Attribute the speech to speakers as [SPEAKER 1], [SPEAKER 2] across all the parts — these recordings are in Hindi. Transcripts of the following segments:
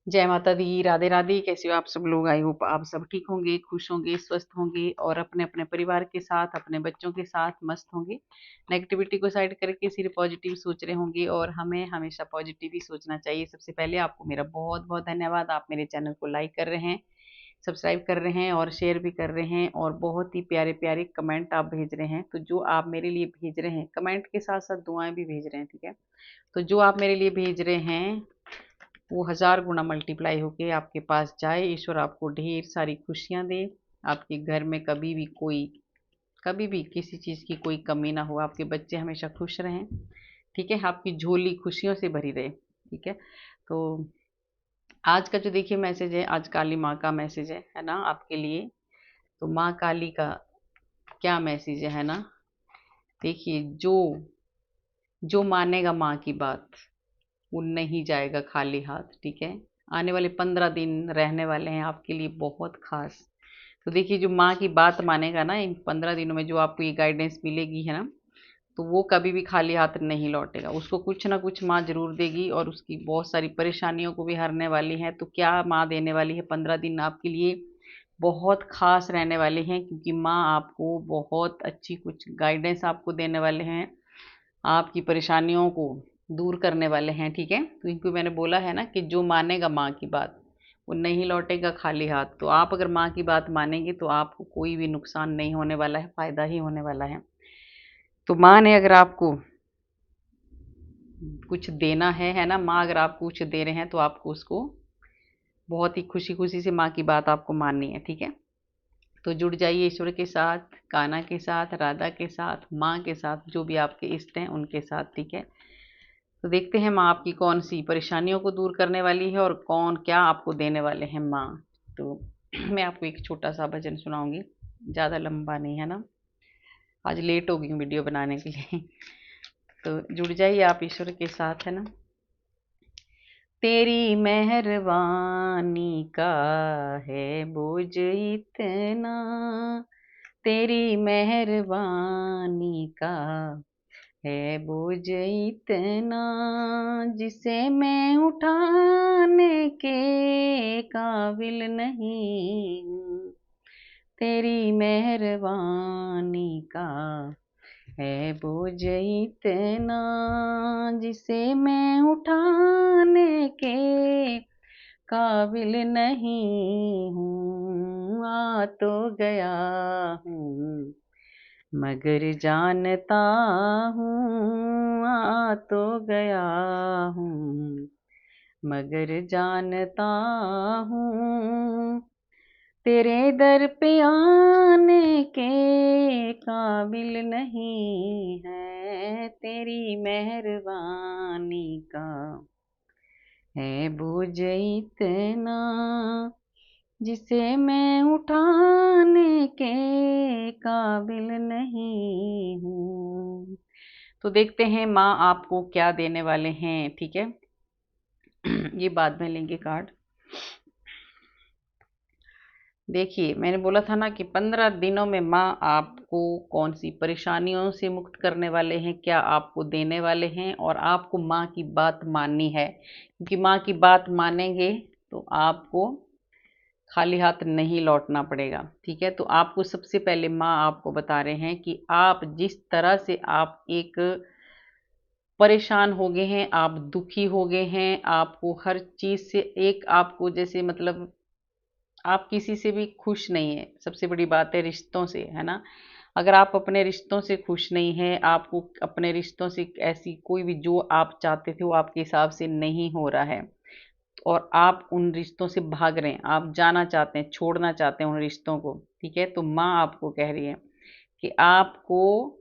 [SPEAKER 1] जय माता दी, राधे राधे। कैसे हो आप सब लोग? आई होप आप सब ठीक होंगे, खुश होंगे, स्वस्थ होंगे और अपने अपने परिवार के साथ, अपने बच्चों के साथ मस्त होंगे। नेगेटिविटी को साइड करके सिर्फ पॉजिटिव सोच रहे होंगे और हमें हमेशा पॉजिटिव ही सोचना चाहिए। सबसे पहले आपको मेरा बहुत बहुत धन्यवाद। आप मेरे चैनल को लाइक कर रहे हैं, सब्सक्राइब कर रहे हैं और शेयर भी कर रहे हैं और बहुत ही प्यारे प्यारे कमेंट आप भेज रहे हैं। तो जो आप मेरे लिए भेज रहे हैं, कमेंट के साथ साथ दुआएं भी भेज रहे हैं, ठीक है। तो जो आप मेरे लिए भेज रहे हैं वो 1000 गुना मल्टीप्लाई होके आपके पास जाए। ईश्वर आपको ढेर सारी खुशियां दे। आपके घर में कभी भी किसी चीज की कोई कमी ना हो। आपके बच्चे हमेशा खुश रहें, ठीक है। आपकी झोली खुशियों से भरी रहे, ठीक है। तो आज का जो देखिए मैसेज है, आज काली माँ का मैसेज है ना आपके लिए। तो माँ काली का क्या मैसेज है ना। देखिए, जो जो मानेगा माँ की बात वो नहीं जाएगा खाली हाथ, ठीक है। आने वाले 15 दिन रहने वाले हैं आपके लिए बहुत खास। तो देखिए, जो माँ की बात मानेगा ना, इन 15 दिनों में जो आपको ये गाइडेंस मिलेगी है ना, तो वो कभी भी खाली हाथ नहीं लौटेगा। उसको कुछ ना कुछ माँ जरूर देगी और उसकी बहुत सारी परेशानियों को भी हरने वाली है। तो क्या माँ देने वाली है? 15 दिन आपके लिए बहुत खास रहने वाले हैं, क्योंकि माँ आपको बहुत अच्छी कुछ गाइडेंस आपको देने वाले हैं, आपकी परेशानियों को दूर करने वाले हैं, ठीक है। क्योंकि मैंने बोला है ना कि जो मानेगा माँ की बात वो नहीं लौटेगा खाली हाथ। तो आप अगर माँ की बात मानेंगे तो आपको कोई भी नुकसान नहीं होने वाला है, फायदा ही होने वाला है। तो माँ ने अगर आपको कुछ देना है ना, माँ अगर आपको कुछ दे रहे हैं तो आपको उसको बहुत ही खुशी खुशी से माँ की बात आपको माननी है, ठीक है। तो जुड़ जाइए ईश्वर के साथ, कान्हा के साथ, राधा के साथ, माँ के साथ, जो भी आपके इष्ट हैं उनके साथ, ठीक है। तो देखते हैं माँ आपकी कौन सी परेशानियों को दूर करने वाली है और कौन क्या आपको देने वाले हैं माँ। तो मैं आपको एक छोटा सा भजन सुनाऊंगी, ज़्यादा लंबा नहीं है ना। आज लेट हो गई हूँ वीडियो बनाने के लिए। तो जुड़ जाइए आप ईश्वर के साथ, है ना। तेरी मेहरबानी का है बोझ इतना, तेरी मेहरबानी का है बोझ इतना, जिसे मैं उठाने के काबिल नहीं हूँ। तेरी मेहरबानी का है बोझ इतना, जिसे मैं उठाने के काबिल नहीं हूँ। आ तो गया हूँ मगर जानता हूँ, आ तो गया हूँ मगर जानता हूँ, तेरे दर पे आने के काबिल नहीं है। तेरी मेहरबानी का है बोझ इतना, जिसे मैं उठाने के काबिल नहीं हूँ। तो देखते हैं माँ आपको क्या देने वाले हैं, ठीक है। ये बाद में लेंगे कार्ड। देखिए, मैंने बोला था ना कि 15 दिनों में माँ आपको कौन सी परेशानियों से मुक्त करने वाले हैं, क्या आपको देने वाले हैं, और आपको माँ की बात माननी है। क्योंकि माँ की बात मानेंगे तो आपको खाली हाथ नहीं लौटना पड़ेगा, ठीक है। तो आपको सबसे पहले माँ आपको बता रहे हैं कि आप जिस तरह से आप एक परेशान हो गए हैं, आप दुखी हो गए हैं, आपको हर चीज से एक आपको जैसे मतलब आप किसी से भी खुश नहीं है। सबसे बड़ी बात है रिश्तों से, है ना। अगर आप अपने रिश्तों से खुश नहीं है, आपको अपने रिश्तों से ऐसी कोई भी जो आप चाहते थे वो आपके हिसाब से नहीं हो रहा है और आप उन रिश्तों से भाग रहे हैं, आप जाना चाहते हैं, छोड़ना चाहते हैं उन रिश्तों को, ठीक है। तो माँ आपको कह रही है कि आपको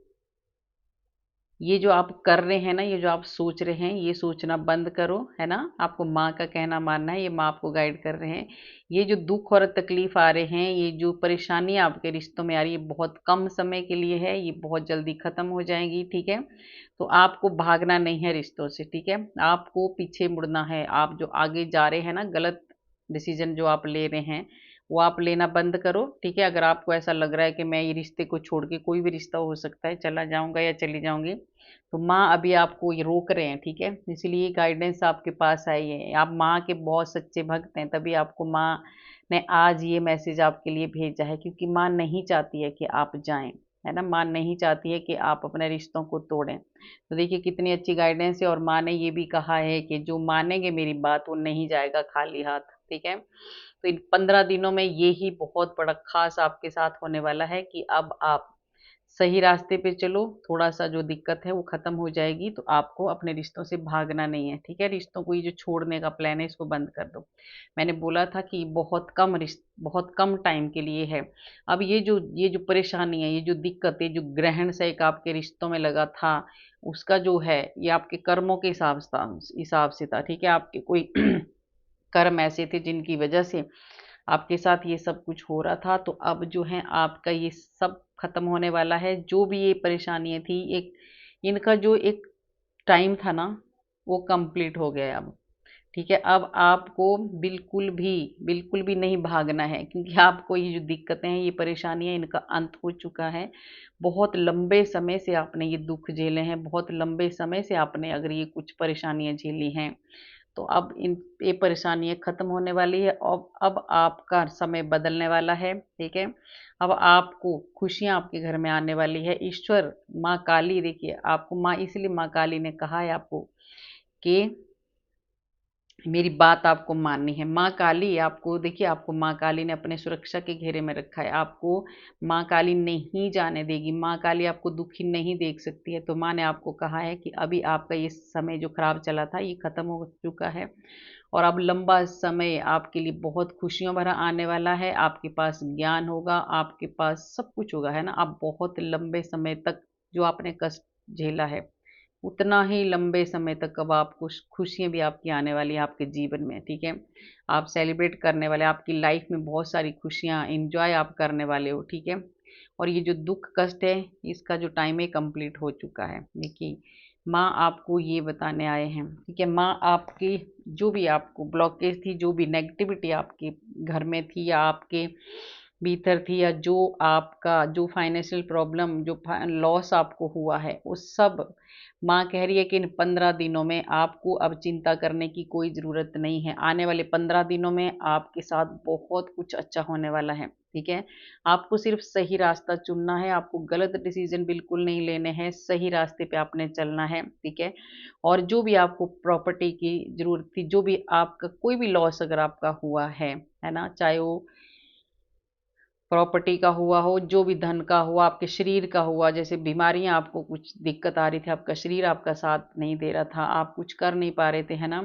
[SPEAKER 1] ये जो आप कर रहे हैं ना, ये जो आप सोच रहे हैं, ये सोचना बंद करो, है ना। आपको माँ का कहना मानना है, ये माँ आपको गाइड कर रहे हैं। ये जो दुख और तकलीफ आ रहे हैं, ये जो परेशानी आपके रिश्तों में आ रही है, बहुत कम समय के लिए है, ये बहुत जल्दी खत्म हो जाएंगी, ठीक है। तो आपको भागना नहीं है रिश्तों से, ठीक है। आपको पीछे मुड़ना है। आप जो आगे जा रहे हैं ना, गलत डिसीजन जो आप ले रहे हैं वो आप लेना बंद करो, ठीक है। अगर आपको ऐसा लग रहा है कि मैं ये रिश्ते को छोड़ के, कोई भी रिश्ता हो सकता है, चला जाऊंगा या चली जाऊंगी, तो माँ अभी आपको ये रोक रहे हैं, ठीक है। इसलिए गाइडेंस आपके पास आई है। आप माँ के बहुत सच्चे भक्त हैं, तभी आपको माँ ने आज ये मैसेज आपके लिए भेजा है, क्योंकि माँ नहीं चाहती है कि आप जाएं, है ना। माँ नहीं चाहती है कि आप अपने रिश्तों को तोड़ें। तो देखिए कितनी अच्छी गाइडेंस है। और माँ ने ये भी कहा है कि जो मानेंगे मेरी बात वो नहीं जाएगा खाली हाथ, ठीक है। तो इन 15 दिनों में ये ही बहुत बड़ा खास आपके साथ होने वाला है कि अब आप सही रास्ते पे चलो, थोड़ा सा जो दिक्कत है वो खत्म हो जाएगी। तो आपको अपने रिश्तों से भागना नहीं है, ठीक है। रिश्तों को ये जो छोड़ने का प्लान है इसको बंद कर दो। मैंने बोला था कि बहुत कम टाइम के लिए है। अब ये जो परेशानी है, ये जो दिक्कत है, जो ग्रहण से एक आपके रिश्तों में लगा था, उसका जो है ये आपके कर्मों के हिसाब से था, ठीक है। आपके कोई कर्म ऐसे थे जिनकी वजह से आपके साथ ये सब कुछ हो रहा था। तो अब जो है आपका ये सब खत्म होने वाला है। जो भी ये परेशानियां थी, एक इनका जो एक टाइम था ना, वो कंप्लीट हो गया है अब, ठीक है। अब आपको बिल्कुल भी नहीं भागना है, क्योंकि आपको ये जो दिक्कतें हैं, ये परेशानियां, इनका अंत हो चुका है। बहुत लंबे समय से आपने ये दुख झेले हैं, बहुत लंबे समय से आपने अगर ये कुछ परेशानियां झेली हैं, तो अब इन ये परेशानियां खत्म होने वाली है। अब आपका समय बदलने वाला है, ठीक है। अब आपको खुशियां आपके घर में आने वाली है। ईश्वर माँ काली, देखिए आपको माँ, इसलिए माँ काली ने कहा है आपको कि मेरी बात आपको माननी है। माँ काली आपको, देखिए आपको माँ काली ने अपने सुरक्षा के घेरे में रखा है। आपको माँ काली नहीं जाने देगी, माँ काली आपको दुखी नहीं देख सकती है। तो माँ ने आपको कहा है कि अभी आपका ये समय जो खराब चला था ये खत्म हो चुका है, और अब लंबा समय आपके लिए बहुत खुशियों भरा आने वाला है। आपके पास ज्ञान होगा, आपके पास सब कुछ होगा, है ना। आप बहुत लंबे समय तक जो आपने कष्ट झेला है, उतना ही लंबे समय तक अब आपको खुशियाँ भी आपकी आने वाली है आपके जीवन में, ठीक है। आप सेलिब्रेट करने वाले, आपकी लाइफ में बहुत सारी खुशियाँ एंजॉय आप करने वाले हो, ठीक है। और ये जो दुख कष्ट है, इसका जो टाइम है कंप्लीट हो चुका है। देखिए माँ आपको ये बताने आए हैं, ठीक है। माँ आपकी जो भी आपको ब्लॉकेज थी, जो भी नेगेटिविटी आपके घर में थी या आपके भीतर थी, या जो आपका जो फाइनेंशियल प्रॉब्लम, जो लॉस आपको हुआ है, उस सब माँ कह रही है कि इन 15 दिनों में आपको अब चिंता करने की कोई ज़रूरत नहीं है। आने वाले 15 दिनों में आपके साथ बहुत कुछ अच्छा होने वाला है, ठीक है। आपको सिर्फ सही रास्ता चुनना है, आपको गलत डिसीजन बिल्कुल नहीं लेने हैं, सही रास्ते पे आपने चलना है, ठीक है। और जो भी आपको प्रॉपर्टी की ज़रूरत थी, जो भी आपका कोई भी लॉस अगर आपका हुआ है ना, चाहे वो प्रॉपर्टी का हुआ हो, जो भी धन का हुआ, आपके शरीर का हुआ, जैसे बीमारियां, आपको कुछ दिक्कत आ रही थी, आपका शरीर आपका साथ नहीं दे रहा था, आप कुछ कर नहीं पा रहे थे, है ना,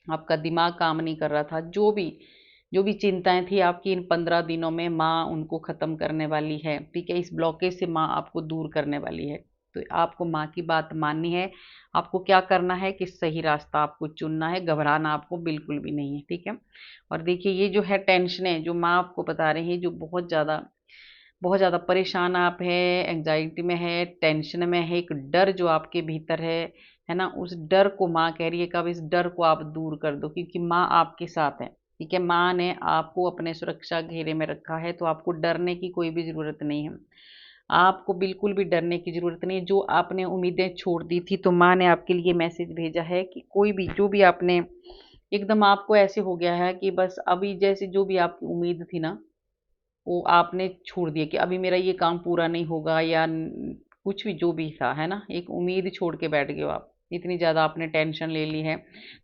[SPEAKER 1] आपका दिमाग काम नहीं कर रहा था, जो भी चिंताएं थी आपकी, इन 15 दिनों में माँ उनको खत्म करने वाली है, ठीक है। इस ब्लॉकेज से माँ आपको दूर करने वाली है। तो आपको माँ की बात माननी है। आपको क्या करना है कि सही रास्ता आपको चुनना है, घबराना आपको बिल्कुल भी नहीं है, ठीक है। और देखिए ये जो है टेंशनें जो माँ आपको बता रही है, जो बहुत ज़्यादा परेशान आप है, एंजाइटी में है, टेंशन में है, एक डर जो आपके भीतर है ना, उस डर को माँ कह रही है कि अब इस डर को आप दूर कर दो, क्योंकि माँ आपके साथ है, ठीक है। माँ ने आपको अपने सुरक्षा घेरे में रखा है, तो आपको डरने की कोई भी ज़रूरत नहीं है। आपको बिल्कुल भी डरने की ज़रूरत नहीं है। जो आपने उम्मीदें छोड़ दी थी, तो माँ ने आपके लिए मैसेज भेजा है कि कोई भी जो भी आपने एकदम आपको ऐसे हो गया है कि बस अभी जैसे जो भी आपकी उम्मीद थी ना, वो आपने छोड़ दिया कि अभी मेरा ये काम पूरा नहीं होगा, या कुछ भी जो भी था, है ना, एक उम्मीद छोड़ के बैठ गए हो आप, इतनी ज़्यादा आपने टेंशन ले ली है।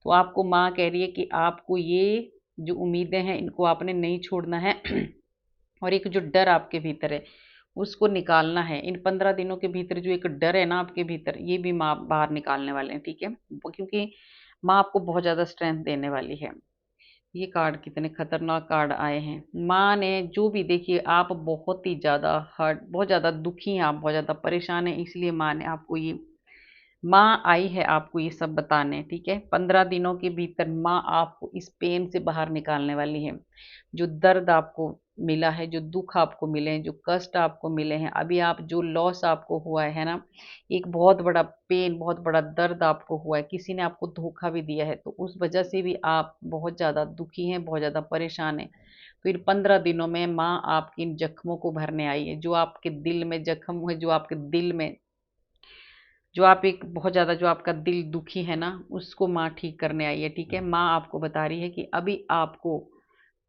[SPEAKER 1] तो आपको माँ कह रही है कि आपको ये जो उम्मीदें हैं इनको आपने नहीं छोड़ना है और एक जो डर आपके भीतर है उसको निकालना है। इन 15 दिनों के भीतर जो एक डर है ना आपके भीतर, ये भी माँ बाहर निकालने वाले हैं, ठीक है। क्योंकि माँ आपको बहुत ज़्यादा स्ट्रेंथ देने वाली है। ये कार्ड कितने खतरनाक कार्ड आए हैं। माँ ने जो भी, देखिए आप बहुत ही ज़्यादा हर्ट, बहुत ज़्यादा दुखी हैं, आप बहुत ज़्यादा परेशान हैं, इसलिए माँ ने आपको ये, माँ आई है आपको ये सब बताने, ठीक है। 15 दिनों के भीतर माँ आपको इस पेन से बाहर निकालने वाली है। जो दर्द आपको मिला है, जो दुख आपको मिले हैं, जो कष्ट आपको मिले हैं, अभी आप जो लॉस आपको हुआ है ना, एक बहुत बड़ा पेन, बहुत बड़ा दर्द आपको हुआ है, किसी ने आपको धोखा भी दिया है, तो उस वजह से भी आप बहुत ज़्यादा दुखी हैं, बहुत ज़्यादा परेशान हैं। तो इन 15 दिनों में माँ आपकी इन जख्मों को भरने आई है। जो आपके दिल में जख्म है, जो आपके दिल में, जो आप एक बहुत ज़्यादा, जो आपका दिल दुखी है ना, उसको माँ ठीक करने आई है। ठीक है, माँ आपको बता रही है कि अभी आपको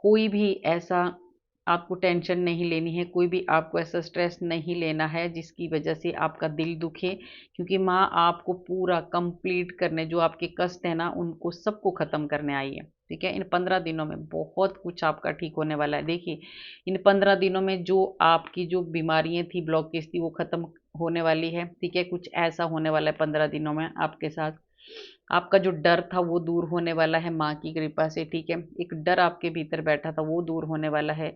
[SPEAKER 1] कोई भी ऐसा, आपको टेंशन नहीं लेनी है, कोई भी आपको ऐसा स्ट्रेस नहीं लेना है जिसकी वजह से आपका दिल दुखे, क्योंकि माँ आपको पूरा कंप्लीट करने, जो आपके कष्ट है ना, उनको सबको ख़त्म करने आई है। ठीक है, इन 15 दिनों में बहुत कुछ आपका ठीक होने वाला है। देखिए, इन 15 दिनों में जो आपकी जो बीमारियां थी, ब्लॉकेज थी, वो ख़त्म होने वाली है। ठीक है, कुछ ऐसा होने वाला है 15 दिनों में आपके साथ। आपका जो डर था वो दूर होने वाला है माँ की कृपा से। ठीक है, एक डर आपके भीतर बैठा था वो दूर होने वाला है।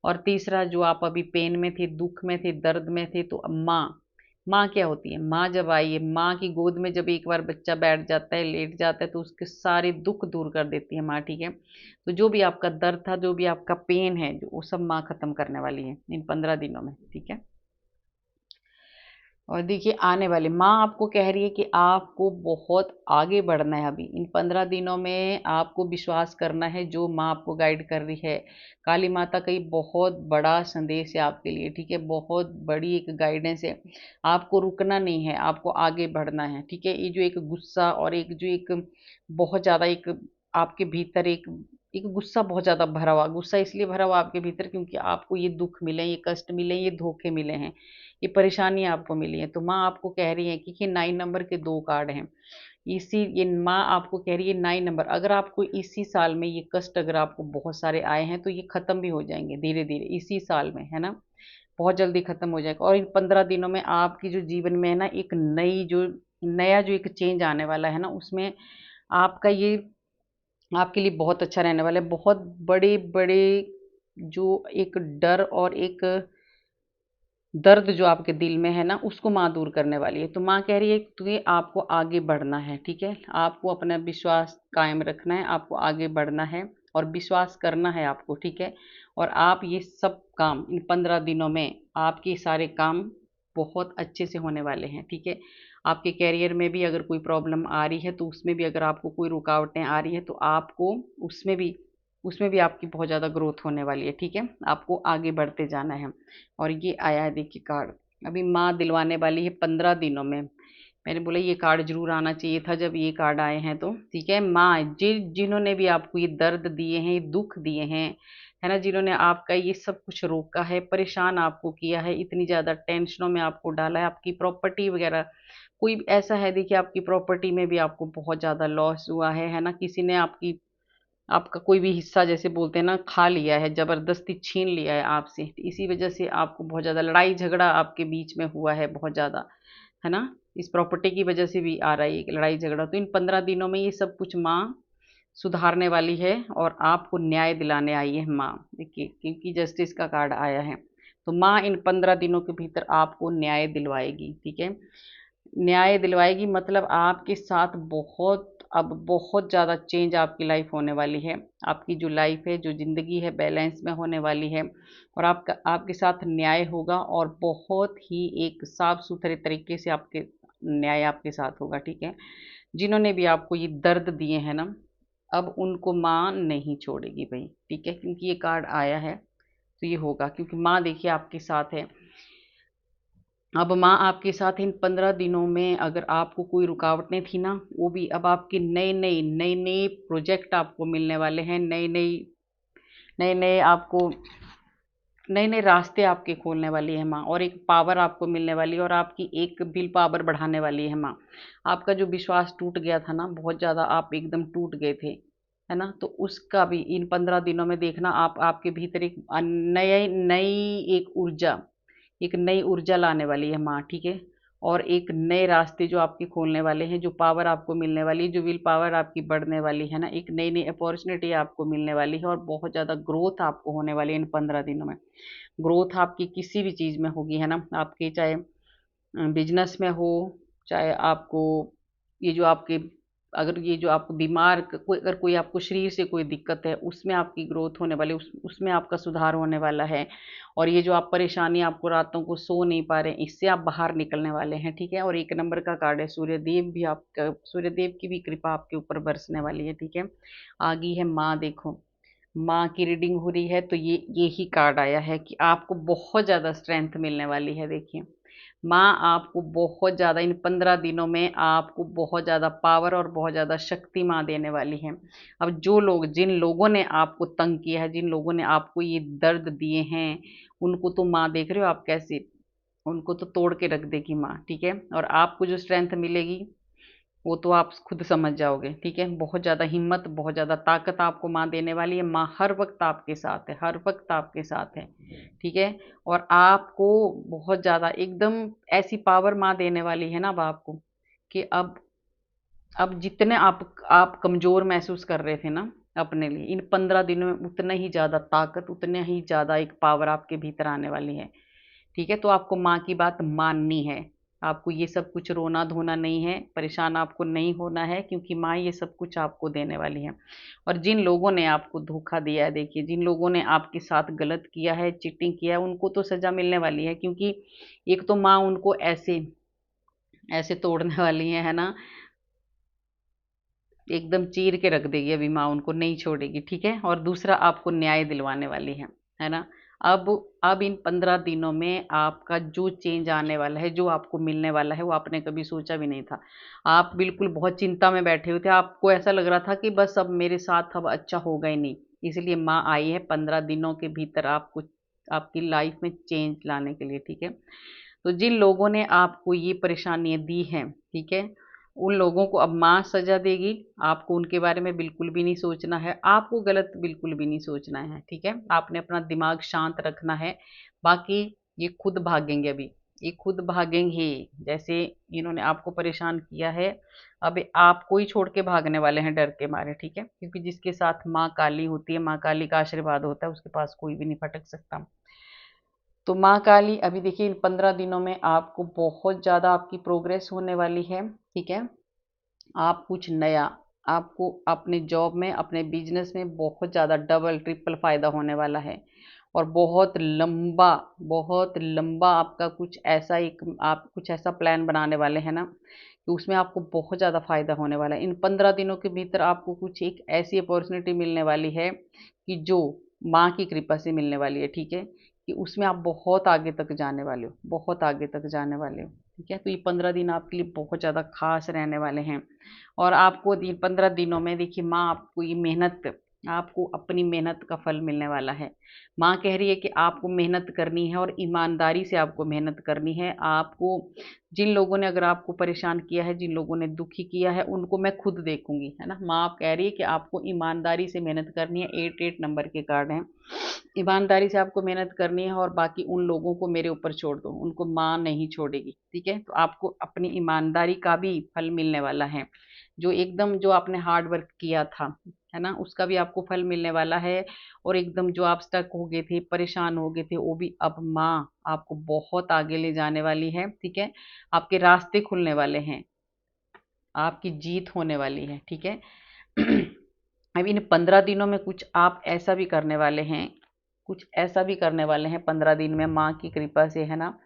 [SPEAKER 1] और तीसरा, जो आप अभी पेन में थे, दुख में थे, दर्द में थे, तो अब माँ, माँ क्या होती है? माँ जब आई है, माँ की गोद में जब एक बार बच्चा बैठ जाता है, लेट जाता है, तो उसके सारे दुख दूर कर देती है माँ। ठीक है, तो जो भी आपका दर्द था, जो भी आपका पेन है, जो वो सब माँ खत्म करने वाली है इन 15 दिनों में। ठीक है, और देखिए आने वाले, माँ आपको कह रही है कि आपको बहुत आगे बढ़ना है। अभी इन 15 दिनों में आपको विश्वास करना है, जो माँ आपको गाइड कर रही है। काली माता का ये बहुत बड़ा संदेश है आपके लिए। ठीक है, बहुत बड़ी एक गाइडेंस है। आपको रुकना नहीं है, आपको आगे बढ़ना है। ठीक है, ये जो एक गुस्सा और एक जो एक बहुत ज़्यादा एक आपके भीतर एक एक गुस्सा बहुत ज़्यादा भरा हुआ, गुस्सा इसलिए भरा हुआ आपके भीतर क्योंकि आपको ये दुख मिले, ये कष्ट मिले, ये धोखे मिले हैं, ये परेशानी आपको मिली है। तो माँ आपको कह रही है कि 9 नंबर के 2 कार्ड हैं। इसी ये माँ आपको कह रही है 9 नंबर, अगर आपको इसी साल में ये कष्ट अगर आपको बहुत सारे आए हैं तो ये खत्म भी हो जाएंगे धीरे धीरे इसी साल में, है ना। बहुत जल्दी खत्म हो जाएगा, और इन 15 दिनों में आपकी जो जीवन में है ना, एक नई जो नया जो एक चेंज आने वाला है ना, उसमें आपका ये आपके लिए बहुत अच्छा रहने वाला है। बहुत बड़े बड़े जो एक डर और एक दर्द जो आपके दिल में है ना, उसको माँ दूर करने वाली है। तो माँ कह रही है तुम्हें, आपको आगे बढ़ना है। ठीक है, आपको अपना विश्वास कायम रखना है, आपको आगे बढ़ना है और विश्वास करना है आपको। ठीक है, और आप ये सब काम इन 15 दिनों में, आपके सारे काम बहुत अच्छे से होने वाले हैं। ठीक है, आपके कैरियर में भी अगर कोई प्रॉब्लम आ रही है, तो उसमें भी अगर आपको कोई रुकावटें आ रही है, तो आपको उसमें भी आपकी बहुत ज़्यादा ग्रोथ होने वाली है। ठीक है, आपको आगे बढ़ते जाना है। और ये आया है देखिए कार्ड, अभी माँ दिलवाने वाली है 15 दिनों में। मैंने बोला ये कार्ड जरूर आना चाहिए था जब ये कार्ड आए हैं तो। ठीक है, माँ जिन्होंने भी आपको ये दर्द दिए हैं, ये दुख दिए हैं, है ना, जिन्होंने आपका ये सब कुछ रोका है, परेशान आपको किया है, इतनी ज़्यादा टेंशनों में आपको डाला है, आपकी प्रॉपर्टी वगैरह, कोई ऐसा है देखिए, आपकी प्रॉपर्टी में भी आपको बहुत ज़्यादा लॉस हुआ है ना, किसी ने आपकी आपका कोई भी हिस्सा जैसे बोलते हैं ना, खा लिया है, ज़बरदस्ती छीन लिया है आपसे। इसी वजह से आपको बहुत ज़्यादा लड़ाई झगड़ा आपके बीच में हुआ है बहुत ज़्यादा, है ना। इस प्रॉपर्टी की वजह से भी आ रहा है एक लड़ाई झगड़ा। तो इन 15 दिनों में ये सब कुछ माँ सुधारने वाली है और आपको न्याय दिलाने आई है माँ। देखिए, क्योंकि जस्टिस का कार्ड आया है, तो माँ इन 15 दिनों के भीतर आपको न्याय दिलवाएगी। ठीक है, न्याय दिलवाएगी मतलब आपके साथ बहुत, अब बहुत ज़्यादा चेंज आपकी लाइफ होने वाली है। आपकी जो लाइफ है, जो ज़िंदगी है, बैलेंस में होने वाली है, और आपका आपके साथ न्याय होगा, और बहुत ही एक साफ सुथरे तरीके से आपके न्याय आपके साथ होगा। ठीक है, जिन्होंने भी आपको ये दर्द दिए हैं ना, अब उनको माँ नहीं छोड़ेगी भाई। ठीक है, क्योंकि ये कार्ड आया है तो ये होगा, क्योंकि माँ देखिए आपके साथ है। अब माँ आपके साथ इन 15 दिनों में, अगर आपको कोई रुकावटें थी ना, वो भी अब आपके नए नए प्रोजेक्ट आपको मिलने वाले हैं, नए नए आपको नए नए रास्ते आपके खोलने वाली है माँ, और एक पावर आपको मिलने वाली है, और आपकी एक विल पावर बढ़ाने वाली है माँ। आपका जो विश्वास टूट गया था ना, बहुत ज़्यादा आप एकदम टूट गए थे, है ना, तो उसका भी इन 15 दिनों में देखना, आप आपके भीतर एक नई नई एक नई ऊर्जा लाने वाली है माँ। ठीक है, और एक नए रास्ते जो आपके खोलने वाले हैं, जो पावर आपको मिलने वाली है, जो विल पावर आपकी बढ़ने वाली है ना, एक नई नई अपॉर्चुनिटी आपको मिलने वाली है, और बहुत ज़्यादा ग्रोथ आपको होने वाली है इन 15 दिनों में। ग्रोथ आपकी किसी भी चीज़ में होगी, है ना, आपके चाहे बिजनेस में हो, चाहे आपको ये जो आपके, अगर ये जो आपको बीमार कोई, अगर कोई आपको शरीर से कोई दिक्कत है, उसमें आपकी ग्रोथ होने वाली, उसमें आपका सुधार होने वाला है। और ये जो आप परेशानी, आपको रातों को सो नहीं पा रहे हैं, इससे आप बाहर निकलने वाले हैं। ठीक है, और 1 नंबर का कार्ड है सूर्यदेव, भी आपका सूर्यदेव की भी कृपा आपके ऊपर बरसने वाली है। ठीक है, आ गई है माँ, देखो माँ की रीडिंग हो रही है तो ये ही कार्ड आया है कि आपको बहुत ज़्यादा स्ट्रेंथ मिलने वाली है। देखिए, माँ आपको बहुत ज़्यादा इन 15 दिनों में आपको बहुत ज़्यादा पावर और बहुत ज़्यादा शक्ति माँ देने वाली है। अब जो लोग जिन लोगों ने आपको तंग किया है, जिन लोगों ने आपको ये दर्द दिए हैं, उनको तो माँ देख रहे हो आप कैसे, उनको तो तोड़ के रख देगी माँ, ठीक है। और आपको जो स्ट्रेंथ मिलेगी वो तो आप खुद समझ जाओगे, ठीक है। बहुत ज़्यादा हिम्मत, बहुत ज़्यादा ताकत आपको माँ देने वाली है। माँ हर वक्त आपके साथ है, हर वक्त आपके साथ है, ठीक है। और आपको बहुत ज़्यादा एकदम ऐसी पावर माँ देने वाली है ना अब आपको, कि अब जितने आप कमज़ोर महसूस कर रहे थे ना अपने लिए, इन 15 दिनों में उतना ही ज़्यादा ताकत, उतने ही ज़्यादा एक पावर आपके भीतर आने वाली है, ठीक है। तो आपको माँ की बात माननी है। आपको ये सब कुछ रोना धोना नहीं है, परेशान आपको नहीं होना है, क्योंकि माँ ये सब कुछ आपको देने वाली है। और जिन लोगों ने आपको धोखा दिया है, देखिए जिन लोगों ने आपके साथ गलत किया है, चीटिंग किया है, उनको तो सजा मिलने वाली है। क्योंकि एक तो माँ उनको ऐसे ऐसे तोड़ने वाली है ना, एकदम चीर के रख देगी अभी माँ, उनको नहीं छोड़ेगी, ठीक है। और दूसरा आपको न्याय दिलवाने वाली है ना। अब अब इन 15 दिनों में आपका जो चेंज आने वाला है, जो आपको मिलने वाला है, वो आपने कभी सोचा भी नहीं था। आप बिल्कुल बहुत चिंता में बैठे हुए थे, आपको ऐसा लग रहा था कि बस अब मेरे साथ अब अच्छा होगा ही नहीं। इसलिए माँ आई है 15 दिनों के भीतर आपको आपकी लाइफ में चेंज लाने के लिए, ठीक है। तो जिन लोगों ने आपको ये परेशानियां दी हैं, ठीक है, उन लोगों को अब माँ सजा देगी। आपको उनके बारे में बिल्कुल भी नहीं सोचना है, आपको गलत बिल्कुल भी नहीं सोचना है, ठीक है। आपने अपना दिमाग शांत रखना है। बाकी ये खुद भागेंगे अभी, ये खुद भागेंगे। जैसे इन्होंने आपको परेशान किया है, अब आपको ही छोड़ के भागने वाले हैं डर के मारे, ठीक है। क्योंकि जिसके साथ माँ काली होती है, माँ काली का आशीर्वाद होता है, उसके पास कोई भी नहीं फटक सकता। तो माँ काली अभी देखिए इन 15 दिनों में आपको बहुत ज़्यादा आपकी प्रोग्रेस होने वाली है, ठीक है। आप कुछ नया, आपको अपने जॉब में, अपने बिजनेस में बहुत ज़्यादा डबल ट्रिपल फायदा होने वाला है। और बहुत लंबा आपका कुछ ऐसा एक आप कुछ ऐसा प्लान बनाने वाले हैं ना, कि उसमें आपको बहुत ज़्यादा फायदा होने वाला है। इन 15 दिनों के भीतर आपको कुछ एक ऐसी अपॉर्चुनिटी मिलने वाली है कि जो माँ की कृपा से मिलने वाली है, ठीक है। कि उसमें आप बहुत आगे तक जाने वाले हो, बहुत आगे तक जाने वाले हो, ठीक है। तो ये 15 दिन आपके लिए बहुत ज़्यादा खास रहने वाले हैं। और आपको 15 दिनों में देखिए माँ आपको ये मेहनत, आपको अपनी मेहनत का फल मिलने वाला है। माँ कह रही है कि आपको मेहनत करनी है और ईमानदारी से आपको मेहनत करनी है। आपको जिन लोगों ने अगर आपको परेशान किया है, जिन लोगों ने दुखी किया है, उनको मैं खुद देखूंगी, है ना। माँ आप कह रही है कि आपको ईमानदारी से मेहनत करनी है। 8 नंबर के कार्ड हैं, ईमानदारी से आपको मेहनत करनी है। और बाकी उन लोगों को मेरे ऊपर छोड़ दो, उनको माँ नहीं छोड़ेगी, ठीक है। तो आपको अपनी ईमानदारी का भी फल मिलने वाला है। जो एकदम जो आपने हार्ड वर्क किया था, है ना, उसका भी आपको फल मिलने वाला है। और एकदम जो आप स्टक हो गए थे, परेशान हो गए थे, वो भी अब माँ आपको बहुत आगे ले जाने वाली है, ठीक है। आपके रास्ते खुलने वाले हैं, आपकी जीत होने वाली है, ठीक है। अब इन 15 दिनों में कुछ आप ऐसा भी करने वाले हैं, कुछ ऐसा भी करने वाले हैं 15 दिन में माँ की कृपा से, है ना,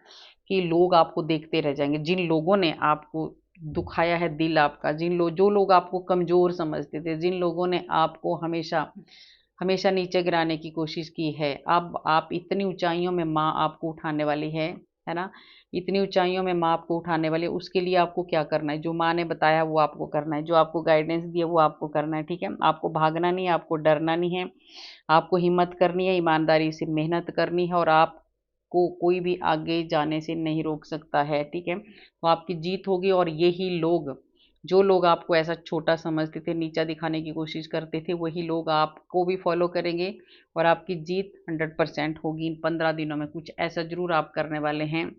[SPEAKER 1] कि लोग आपको देखते रह जाएंगे। जिन लोगों ने आपको दुखाया है दिल आपका, जो लोग आपको कमजोर समझते थे, जिन लोगों ने आपको हमेशा हमेशा नीचे गिराने की कोशिश की है, अब आप इतनी ऊंचाइयों में माँ आपको उठाने वाली है ना। इतनी ऊंचाइयों में माँ आपको उठाने वाली है। उसके लिए आपको क्या करना है, जो माँ ने बताया वो आपको करना है, जो आपको गाइडेंस दिया वो आपको करना है, ठीक है। आपको भागना नहीं है, आपको डरना नहीं है, आपको हिम्मत करनी है, ईमानदारी से मेहनत करनी है। और आपको कोई भी आगे जाने से नहीं रोक सकता है, ठीक है। तो आपकी जीत होगी। और यही लोग, जो लोग आपको ऐसा छोटा समझते थे, नीचा दिखाने की कोशिश करते थे, वही लोग आपको भी फॉलो करेंगे। और आपकी जीत 100% होगी। इन 15 दिनों में कुछ ऐसा जरूर आप करने वाले हैं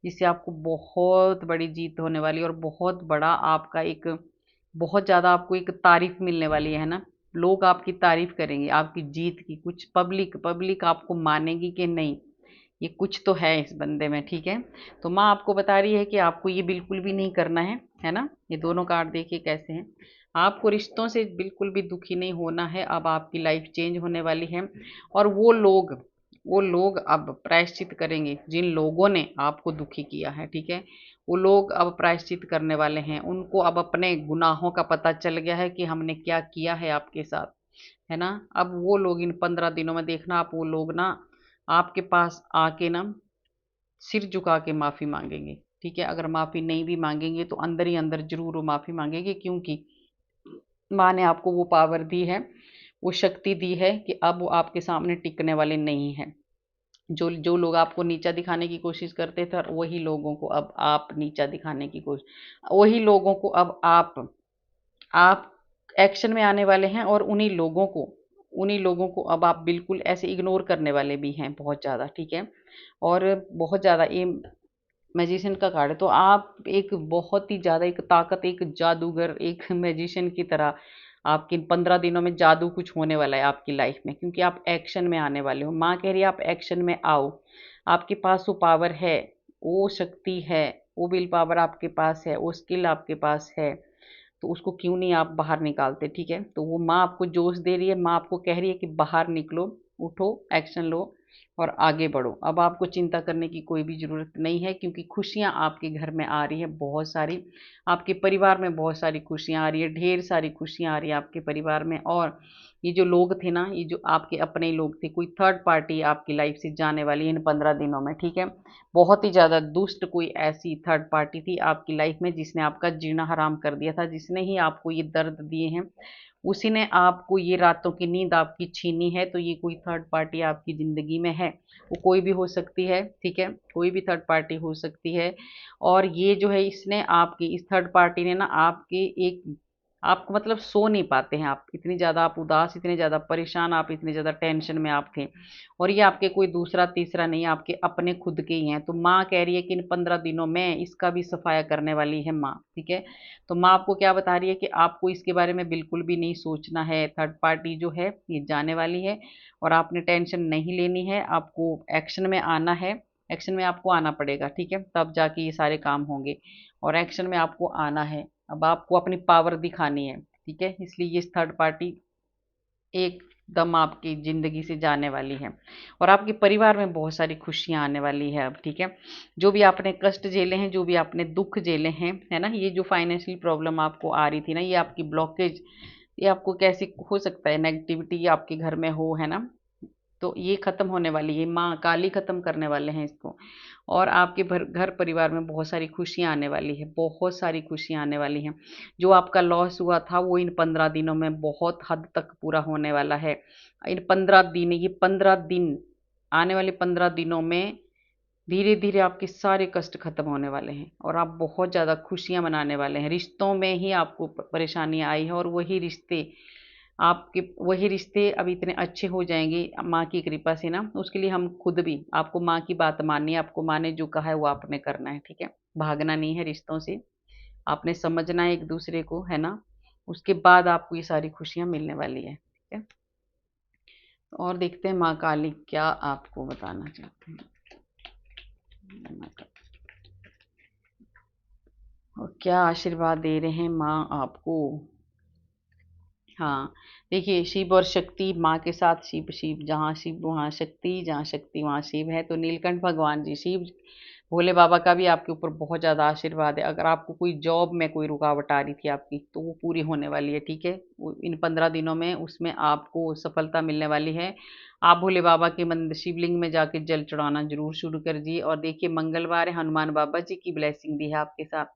[SPEAKER 1] जिससे आपको बहुत बड़ी जीत होने वाली है। और बहुत बड़ा आपका एक, बहुत ज़्यादा आपको एक तारीफ मिलने वाली है ना। लोग आपकी तारीफ करेंगे आपकी जीत की। कुछ पब्लिक पब्लिक आपको मानेगी कि नहीं, ये कुछ तो है इस बंदे में, ठीक है। तो माँ आपको बता रही है कि आपको ये बिल्कुल भी नहीं करना है ना। ये दोनों कार्ड देखिए कैसे हैं। आपको रिश्तों से बिल्कुल भी दुखी नहीं होना है। अब आपकी लाइफ चेंज होने वाली है। और वो लोग अब प्रायश्चित करेंगे, जिन लोगों ने आपको दुखी किया है, ठीक है। वो लोग अब प्रायश्चित करने वाले हैं। उनको अब अपने गुनाहों का पता चल गया है कि हमने क्या किया है आपके साथ। है ना। अब वो लोग इन 15 दिनों में देखना, आप वो लोग ना आपके पास आके ना सिर झुका के माफी मांगेंगे, ठीक है। अगर माफी नहीं भी मांगेंगे तो अंदर ही अंदर जरूर वो माफी मांगेंगे, क्योंकि माँ ने आपको वो पावर दी है, वो शक्ति दी है कि अब वो आपके सामने टिकने वाले नहीं है। जो जो लोग आपको नीचा दिखाने की कोशिश करते थे, और वही लोगों को अब आप नीचा दिखाने की कोशिश, वही लोगों को अब आप एक्शन में आने वाले हैं, और उन्हीं लोगों को अब आप बिल्कुल ऐसे इग्नोर करने वाले भी हैं बहुत ज़्यादा, ठीक है। और बहुत ज़्यादा ये मैजिशियन का कार्ड है, तो आप एक बहुत ही ज़्यादा एक ताकत, एक जादूगर, एक मैजिशियन की तरह आपके इन 15 दिनों में जादू कुछ होने वाला है आपकी लाइफ में, क्योंकि आप एक्शन में आने वाले हो। माँ कह रही है आप एक्शन में आओ, आपके पास वो पावर है, वो शक्ति है, वो विल पावर आपके पास है, वो स्किल आपके पास है, तो उसको क्यों नहीं आप बाहर निकालते, ठीक है। तो वो माँ आपको जोश दे रही है, माँ आपको कह रही है कि बाहर निकलो, उठो, एक्शन लो और आगे बढ़ो। अब आपको चिंता करने की कोई भी ज़रूरत नहीं है, क्योंकि खुशियाँ आपके घर में आ रही है बहुत सारी, आपके परिवार में बहुत सारी खुशियाँ आ रही है, ढेर सारी खुशियाँ आ रही है आपके परिवार में। और ये जो लोग थे ना, ये जो आपके अपने लोग थे, कोई थर्ड पार्टी आपकी लाइफ से जाने वाली है इन 15 दिनों में, ठीक है। बहुत ही ज़्यादा दुष्ट कोई ऐसी थर्ड पार्टी थी आपकी लाइफ में, जिसने आपका जीना हराम कर दिया था, जिसने ही आपको ये दर्द दिए हैं, उसी ने आपको ये रातों की नींद आपकी छीनी है। तो ये कोई थर्ड पार्टी आपकी ज़िंदगी में है, वो कोई भी हो सकती है, ठीक है, कोई भी थर्ड पार्टी हो सकती है। और ये जो है, इसने आपकी इस थर्ड पार्टी ने ना आपके एक, आपको मतलब सो नहीं पाते हैं आप, इतनी ज़्यादा आप उदास, इतने ज़्यादा परेशान, आप इतने ज़्यादा टेंशन में आप थे। और ये आपके कोई दूसरा तीसरा नहीं, आपके अपने खुद के ही हैं। तो माँ कह रही है कि इन 15 दिनों में इसका भी सफाया करने वाली है माँ, ठीक है। तो माँ आपको क्या बता रही है कि आपको इसके बारे में बिल्कुल भी नहीं सोचना है, थर्ड पार्टी जो है ये जाने वाली है, और आपने टेंशन नहीं लेनी है, आपको एक्शन में आना है। एक्शन में आपको आना पड़ेगा, ठीक है, तब जाके ये सारे काम होंगे, और एक्शन में आपको आना है। अब आपको अपनी पावर दिखानी है, ठीक है, इसलिए ये थर्ड पार्टी एकदम आपकी ज़िंदगी से जाने वाली है, और आपके परिवार में बहुत सारी खुशियाँ आने वाली है अब, ठीक है। जो भी आपने कष्ट झेले हैं, जो भी आपने दुख झेले हैं, है ना, ये जो फाइनेंशियल प्रॉब्लम आपको आ रही थी ना, ये आपकी ब्लॉकेज, ये आपको कैसे हो सकता है नेगेटिविटी आपके घर में हो, है ना, तो ये खत्म होने वाली है, माँ काली खत्म करने वाले हैं इसको। और आपके घर परिवार में बहुत सारी खुशियाँ आने वाली है, बहुत सारी खुशियाँ आने वाली हैं। जो आपका लॉस हुआ था वो इन 15 दिनों में बहुत हद तक पूरा होने वाला है। इन 15 दिन, ये 15 दिन, आने वाले 15 दिनों में धीरे धीरे आपके सारे कष्ट खत्म होने वाले हैं, और आप बहुत ज़्यादा खुशियाँ मनाने वाले हैं। रिश्तों में ही आपको परेशानियाँ आई है, और वही रिश्ते अब इतने अच्छे हो जाएंगे माँ की कृपा से ना। उसके लिए हम खुद भी, आपको माँ की बात माननी है, आपको माँ ने जो कहा है वो आपने करना है, ठीक है। भागना नहीं है रिश्तों से, आपने समझना है एक दूसरे को, है ना। उसके बाद आपको ये सारी खुशियाँ मिलने वाली है, ठीक है। और देखते हैं माँ काली क्या आपको बताना चाहते हैं, और क्या आशीर्वाद दे रहे हैं माँ आपको। हाँ, देखिए, शिव और शक्ति, माँ के साथ शिव, शिव जहाँ शिव वहाँ शक्ति, जहाँ शक्ति वहाँ शिव है। तो नीलकंठ भगवान जी, शिव भोले बाबा का भी आपके ऊपर बहुत ज़्यादा आशीर्वाद है। अगर आपको कोई जॉब में कोई रुकावट आ रही थी आपकी, तो वो पूरी होने वाली है, ठीक है। इन 15 दिनों में उसमें आपको सफलता मिलने वाली है। आप भोले बाबा के मंदिर, शिवलिंग में जाके जल चढ़ाना जरूर शुरू कर दिए। और देखिए, मंगलवार है, हनुमान बाबा जी की ब्लेसिंग भी है आपके साथ।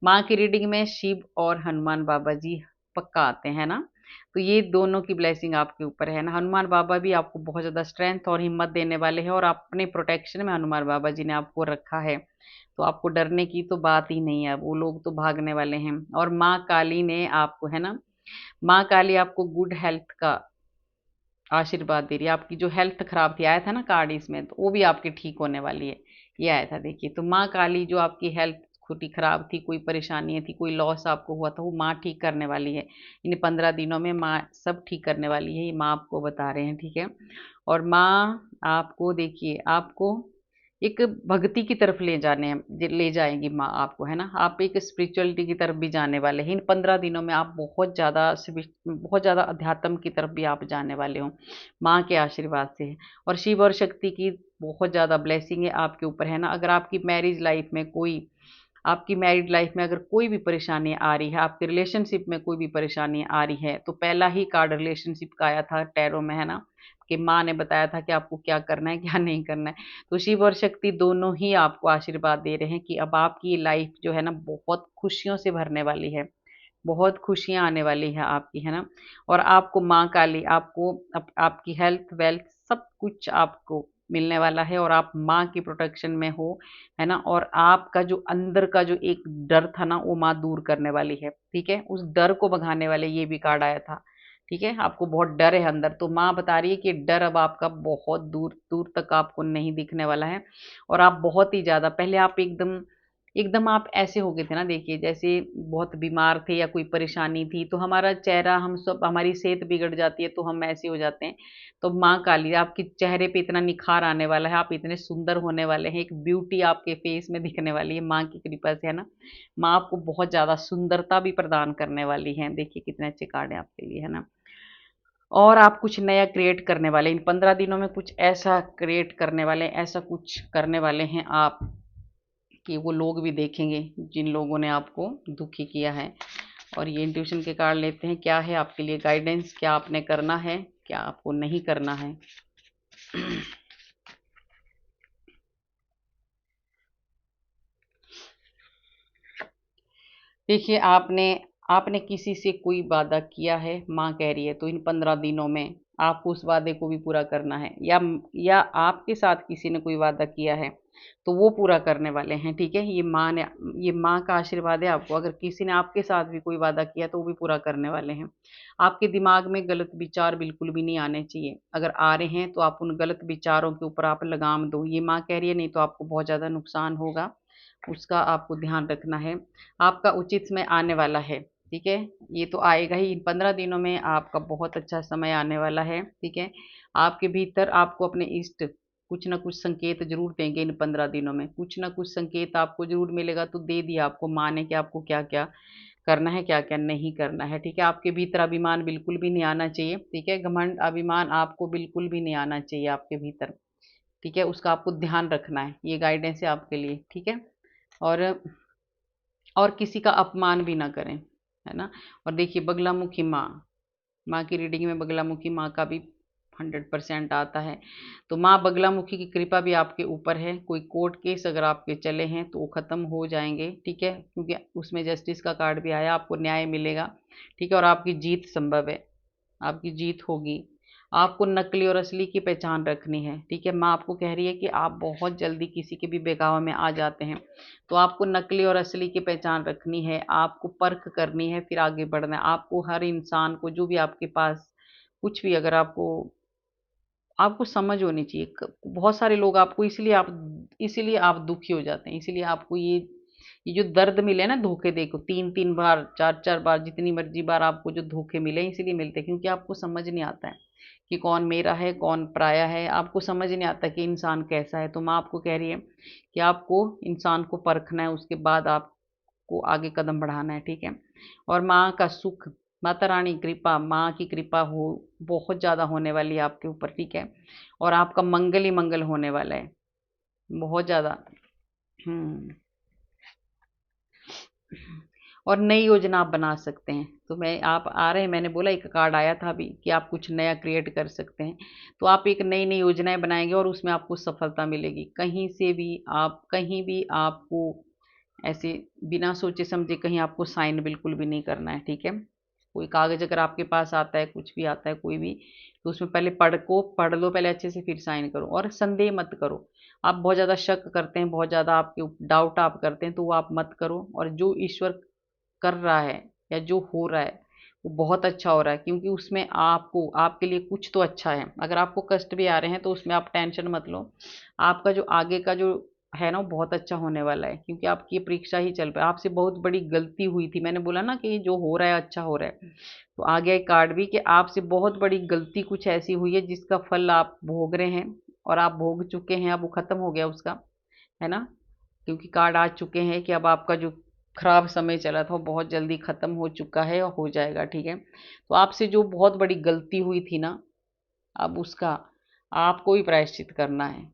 [SPEAKER 1] माँ की रीडिंग में शिव और हनुमान बाबा जी पक्का आते हैं ना, तो ये दोनों की ब्लेसिंग आपके ऊपर है ना। हनुमान बाबा भी आपको बहुत ज़्यादा स्ट्रेंथ और हिम्मत देने वाले हैं, और अपने प्रोटेक्शन में हनुमान बाबा जी ने आपको रखा है, तो आपको डरने की तो बात ही नहीं है। वो लोग तो भागने वाले हैं। और माँ काली ने आपको, है ना, माँ काली आपको गुड हेल्थ का आशीर्वाद दे रही है। आपकी जो हेल्थ खराब थी, आया था ना कार्ड इसमें, तो वो भी आपकी ठीक होने वाली है, ये आया था, देखिए। तो माँ काली जो आपकी हेल्थ खुटी खराब थी, कोई परेशानी थी, कोई लॉस आपको हुआ था, वो माँ ठीक करने वाली है। इन 15 दिनों में माँ सब ठीक करने वाली है, ये माँ आपको बता रहे हैं, ठीक है। और माँ आपको, देखिए, आपको एक भक्ति की तरफ ले जाएंगी माँ आपको, है ना। आप एक स्पिरिचुअलिटी की तरफ भी जाने वाले हैं इन 15 दिनों में। आप बहुत ज़्यादा अध्यात्म की तरफ भी आप जाने वाले हो, माँ के आशीर्वाद से। और शिव और शक्ति की बहुत ज़्यादा ब्लेसिंग है आपके ऊपर, है ना। अगर आपकी मैरिज लाइफ में कोई आपकी मैरिड लाइफ में अगर कोई भी परेशानी आ रही है, आपके रिलेशनशिप में कोई भी परेशानी आ रही है, तो पहला ही कार्ड रिलेशनशिप का आया था टैरो में, है ना, कि माँ ने बताया था कि आपको क्या करना है क्या नहीं करना है। तो शिव और शक्ति दोनों ही आपको आशीर्वाद दे रहे हैं कि अब आपकी लाइफ जो है ना बहुत खुशियों से भरने वाली है, बहुत खुशियां आने वाली है आपकी, है ना। और आपको माँ काली आपको आपकी हेल्थ वेल्थ सब कुछ आपको मिलने वाला है, और आप माँ की प्रोटेक्शन में हो, है ना। और आपका जो अंदर का जो एक डर था ना वो माँ दूर करने वाली है, ठीक है। उस डर को भगाने वाले ये भी कार्ड आया था, ठीक है। आपको बहुत डर है अंदर, तो माँ बता रही है कि डर अब आपका बहुत दूर दूर तक आपको नहीं दिखने वाला है। और आप बहुत ही ज्यादा, पहले आप एकदम एकदम आप ऐसे हो गए थे ना, देखिए जैसे बहुत बीमार थे या कोई परेशानी थी, तो हमारा चेहरा, हम सब, हमारी सेहत बिगड़ जाती है तो हम ऐसे हो जाते हैं। तो माँ काली आपके चेहरे पे इतना निखार आने वाला है, आप इतने सुंदर होने वाले हैं, एक ब्यूटी आपके फेस में दिखने वाली है माँ की कृपा से, है ना। माँ आपको बहुत ज्यादा सुंदरता भी प्रदान करने वाली है, देखिए कितने अच्छे कार्ड है आपके लिए, है ना। और आप कुछ नया क्रिएट करने वाले, इन 15 दिनों में कुछ ऐसा क्रिएट करने वाले, ऐसा कुछ करने वाले हैं आप कि वो लोग भी देखेंगे जिन लोगों ने आपको दुखी किया है। और ये इंट्यूशन के कार्ड लेते हैं, क्या है आपके लिए गाइडेंस, क्या आपने करना है, क्या आपको नहीं करना है। देखिए आपने आपने किसी से कोई वादा किया है, माँ कह रही है, तो इन 15 दिनों में आपको उस वादे को भी पूरा करना है, या आपके साथ किसी ने कोई वादा किया है तो वो पूरा करने वाले हैं, ठीक है। ये माँ का आशीर्वाद है आपको, अगर किसी ने आपके साथ भी कोई वादा किया तो वो भी पूरा करने वाले हैं। आपके दिमाग में गलत विचार बिल्कुल भी नहीं आने चाहिए, अगर आ रहे हैं तो आप उन गलत विचारों के ऊपर आप लगाम दो, ये माँ कह रही है, नहीं तो आपको बहुत ज्यादा नुकसान होगा, उसका आपको ध्यान रखना है। आपका उचित समय आने वाला है, ठीक है। ये तो आएगा ही, इन 15 दिनों में आपका बहुत अच्छा समय आने वाला है, ठीक है। आपके भीतर आपको अपने इष्ट कुछ ना कुछ संकेत जरूर देंगे, इन 15 दिनों में कुछ ना कुछ संकेत आपको जरूर मिलेगा, तो दे दिया आपको माँ ने कि आपको क्या क्या करना है क्या क्या नहीं करना है, ठीक है। आपके भीतर अभिमान बिल्कुल भी नहीं आना चाहिए, ठीक है। घमंड अभिमान आपको बिल्कुल भी नहीं आना चाहिए आपके भीतर, ठीक है। उसका आपको ध्यान रखना है, ये गाइडेंस है आपके लिए, ठीक है। और किसी का अपमान भी ना करें, है ना। और देखिए बगलामुखी माँ, माँ की रीडिंग में बगलामुखी माँ का भी 100% आता है। तो माँ बगलामुखी की कृपा भी आपके ऊपर है, कोई कोर्ट केस अगर आपके चले हैं तो वो खत्म हो जाएंगे, ठीक है, क्योंकि उसमें जस्टिस का कार्ड भी आया, आपको न्याय मिलेगा, ठीक है। और आपकी जीत संभव है, आपकी जीत होगी। आपको नकली और असली की पहचान रखनी है, ठीक है। माँ आपको कह रही है कि आप बहुत जल्दी किसी के भी बहकावे में आ जाते हैं, तो आपको नकली और असली की पहचान रखनी है, आपको परख करनी है, फिर आगे बढ़ना है। आपको हर इंसान को, जो भी आपके पास कुछ भी, अगर आपको आपको समझ होनी चाहिए, बहुत सारे लोग आपको, इसीलिए आप दुखी हो जाते हैं, इसीलिए आपको ये जो दर्द मिले ना धोखे, देखो 3-3 बार 4-4 बार जितनी मर्जी बार आपको जो धोखे मिले, इसीलिए मिलते हैं क्योंकि आपको समझ नहीं आता है कि कौन मेरा है कौन पराया है, आपको समझ नहीं आता कि इंसान कैसा है। तो माँ आपको कह रही है कि आपको इंसान को परखना है, उसके बाद आपको आगे कदम बढ़ाना है, ठीक है। और माँ का सुख, माता रानी कृपा, माँ की कृपा हो बहुत ज्यादा होने वाली है आपके ऊपर, ठीक है। और आपका मंगल ही मंगल होने वाला है, बहुत ज्यादा। हम्म। और नई योजना आप बना सकते हैं, तो मैं आप आ रहे हैं, मैंने बोला एक कार्ड आया था अभी कि आप कुछ नया क्रिएट कर सकते हैं, तो आप एक नई नई योजनाएं बनाएंगे और उसमें आपको सफलता मिलेगी, कहीं से भी आप, कहीं भी आपको ऐसे बिना सोचे समझे कहीं आपको साइन बिल्कुल भी नहीं करना है, ठीक है। कोई कागज अगर आपके पास आता है, कुछ भी आता है कोई भी, तो उसमें पहले पढ़ लो पहले अच्छे से, फिर साइन करो, और संदेह मत करो। आप बहुत ज्यादा शक करते हैं, बहुत ज्यादा आपके डाउट आप करते हैं, तो वो आप मत करो। और जो ईश्वर कर रहा है या जो हो रहा है वो बहुत अच्छा हो रहा है, क्योंकि उसमें आपको, आपके लिए कुछ तो अच्छा है। अगर आपको कष्ट भी आ रहे हैं तो उसमें आप टेंशन मत लो, आपका जो आगे का जो है ना वो बहुत अच्छा होने वाला है, क्योंकि आपकी ये परीक्षा ही चल रहा है। आपसे बहुत बड़ी गलती हुई थी, मैंने बोला ना कि जो हो रहा है अच्छा हो रहा है, तो आ गया एक कार्ड भी कि आपसे बहुत बड़ी गलती कुछ ऐसी हुई है जिसका फल आप भोग रहे हैं, और आप भोग चुके हैं, अब वो खत्म हो गया उसका, है ना। क्योंकि कार्ड आ चुके हैं कि अब आपका जो खराब समय चला था वो बहुत जल्दी खत्म हो चुका है और हो जाएगा, ठीक है। तो आपसे जो बहुत बड़ी गलती हुई थी ना, अब उसका आपको ही प्रायश्चित करना है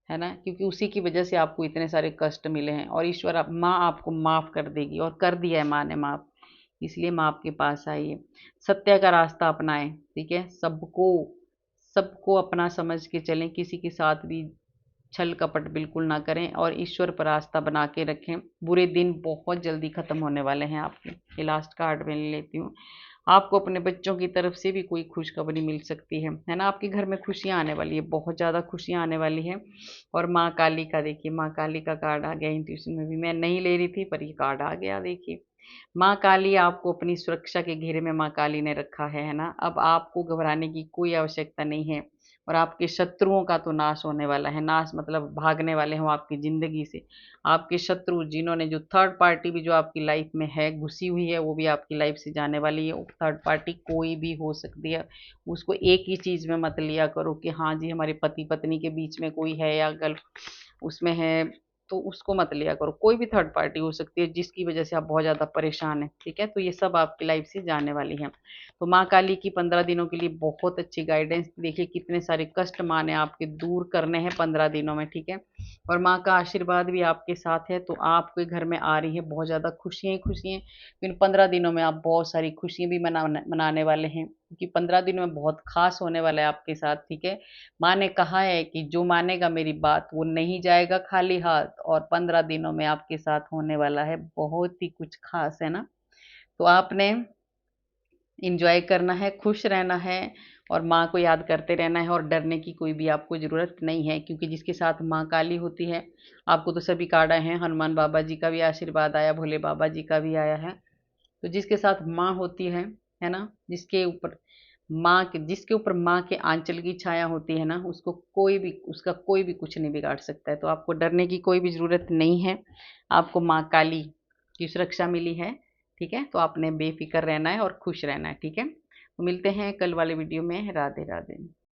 [SPEAKER 1] है ना, क्योंकि उसी की वजह से आपको इतने सारे कष्ट मिले हैं, और ईश्वर माँ आपको माफ कर देगी, और कर दिया है माँ ने माफ, इसलिए माँ आपके पास आई है। सत्य का रास्ता अपनाएं, ठीक है, सबको सबको अपना समझ के चलें, किसी के साथ भी छल कपट बिल्कुल ना करें, और ईश्वर पर आस्था बना के रखें। बुरे दिन बहुत जल्दी खत्म होने वाले हैं आपके। ये लास्ट कार्ड मैं ले लेती हूँ। आपको अपने बच्चों की तरफ से भी कोई खुशखबरी मिल सकती है ना, आपके घर में खुशियां आने वाली है, बहुत ज़्यादा खुशियां आने वाली है। और माँ काली का देखिए, माँ काली का कार्ड आ गया इंट्यूशन में भी, मैं नहीं ले रही थी पर ये कार्ड आ गया देखिए। माँ काली आपको अपनी सुरक्षा के घेरे में माँ काली ने रखा है ना, अब आपको घबराने की कोई आवश्यकता नहीं है। और आपके शत्रुओं का तो नाश होने वाला है, नाश मतलब भागने वाले हो आपकी जिंदगी से। आपके शत्रु जिन्होंने, जो थर्ड पार्टी भी जो आपकी लाइफ में है घुसी हुई है, वो भी आपकी लाइफ से जाने वाली है। थर्ड पार्टी कोई भी हो सकती है, उसको एक ही चीज में मत लिया करो कि हाँ जी हमारे पति पत्नी के बीच में कोई है या गल्फ उसमें है, तो उसको मत लिया करो। कोई भी थर्ड पार्टी हो सकती है जिसकी वजह से आप बहुत ज्यादा परेशान हैं, ठीक है, तो ये सब आपकी लाइफ से जाने वाली है। तो माँ काली की 15 दिनों के लिए बहुत अच्छी गाइडेंस, देखिए कितने सारे कष्ट माँ ने आपके दूर करने हैं 15 दिनों में, ठीक है। और माँ का आशीर्वाद भी आपके साथ है, तो आपके घर में आ रही है बहुत ज्यादा खुशियां ही खुशियां। इन 15 दिनों में आप बहुत सारी खुशियां भी मनाने वाले हैं, क्योंकि 15 दिनों में बहुत खास होने वाला है आपके साथ, ठीक है। माँ ने कहा है कि जो मानेगा मेरी बात वो नहीं जाएगा खाली हाथ, और 15 दिनों में आपके साथ होने वाला है बहुत ही कुछ खास, है ना। तो आपने इंजॉय करना है, खुश रहना है, और माँ को याद करते रहना है, और डरने की कोई भी आपको ज़रूरत नहीं है, क्योंकि जिसके साथ माँ काली होती है, आपको तो सभी कार्ड आए हैं, हनुमान बाबा जी का भी आशीर्वाद आया, भोले बाबा जी का भी आया है। तो जिसके साथ माँ होती है ना, जिसके ऊपर माँ के आंचल की छाया होती है ना, उसको कोई भी, उसका कोई भी कुछ नहीं बिगाड़ सकता है। तो आपको डरने की कोई भी ज़रूरत नहीं है, आपको माँ काली की सुरक्षा मिली है, ठीक है। तो आपने बेफिक्र रहना है और खुश रहना है, ठीक है। तो मिलते हैं कल वाले वीडियो में। राधे राधे।